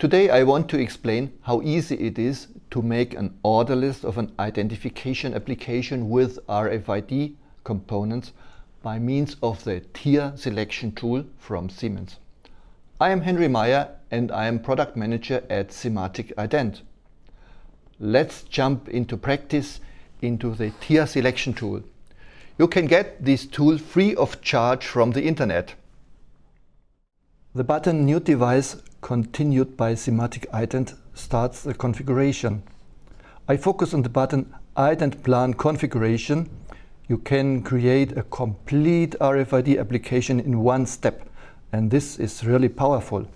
Today I want to explain how easy it is to make an order list of an identification application with RFID components by means of the tier selection tool from Siemens. I am Henry Meyer and I am product manager at SIMATIC Ident. Let's jump into practice into the tier selection tool. You can get this tool free of charge from the internet. The button New Device continued by SIMATIC Ident starts the configuration. I focus on the button Ident Plan Configuration. You can create a complete RFID application in one step, and this is really powerful.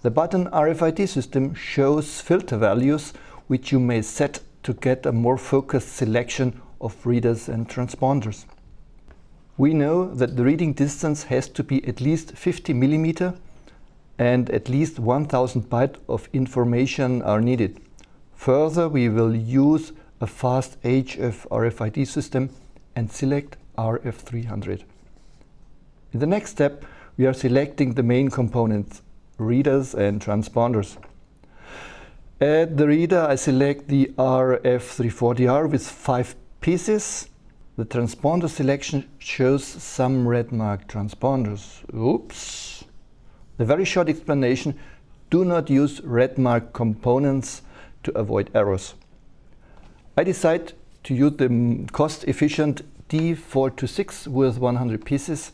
The button RFID system shows filter values which you may set to get a more focused selection of readers and transponders. We know that the reading distance has to be at least 50 mm and at least 1000 bytes of information are needed. Further, we will use a fast HF RFID system and select RF300. In the next step, we are selecting the main components, readers and transponders. At the reader, I select the RF340R with 5 pieces. The transponder selection shows some red marked transponders. Oops! The very short explanation: do not use red marked components to avoid errors. I decide to use the cost-efficient D426 with 100 pieces,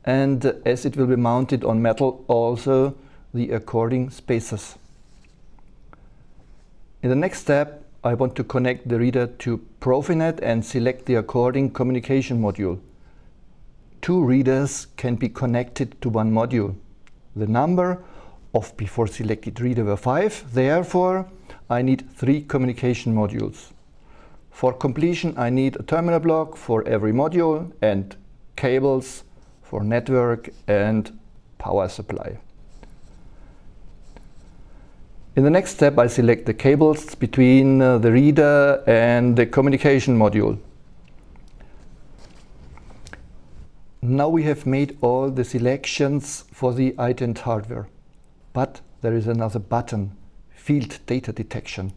and as it will be mounted on metal, also the according spacers. In the next step, I want to connect the reader to Profinet and select the according communication module. 2 readers can be connected to one module. The number of before selected reader were 5, therefore I need 3 communication modules. For completion, I need a terminal block for every module and cables for network and power supply. In the next step, I select the cables between the reader and the communication module. Now we have made all the selections for the Ident hardware. But there is another button, Field Data Detection.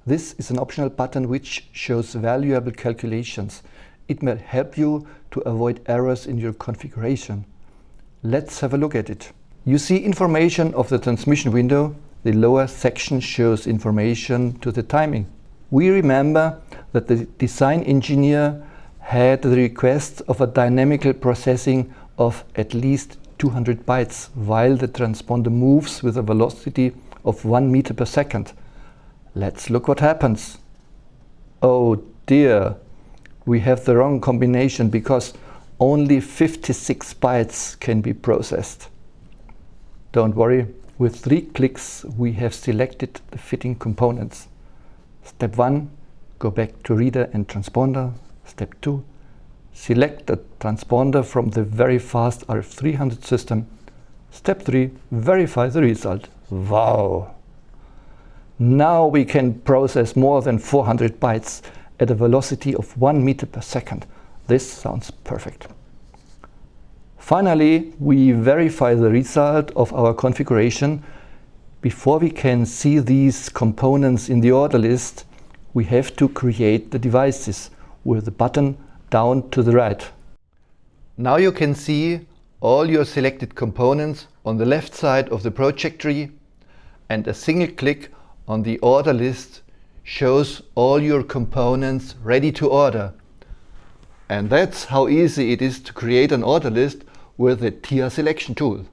This is an optional button which shows valuable calculations. It may help you to avoid errors in your configuration. Let's have a look at it. You see information of the transmission window. The lower section shows information to the timing. We remember that the design engineer had the request of a dynamical processing of at least 200 bytes while the transponder moves with a velocity of 1 meter per second. Let's look what happens. Oh dear, we have the wrong combination because only 56 bytes can be processed. Don't worry. With 3 clicks, we have selected the fitting components. Step 1, go back to reader and transponder. Step 2, select the transponder from the very fast RF300 system. Step 3, verify the result. Wow! Now we can process more than 400 bytes at a velocity of 1 meter per second. This sounds perfect. Finally, we verify the result of our configuration. Before we can see these components in the order list, we have to create the devices with the button down to the right. Now you can see all your selected components on the left side of the project tree, and a single click on the order list shows all your components ready to order. And that's how easy it is to create an order list with the tier selection tool.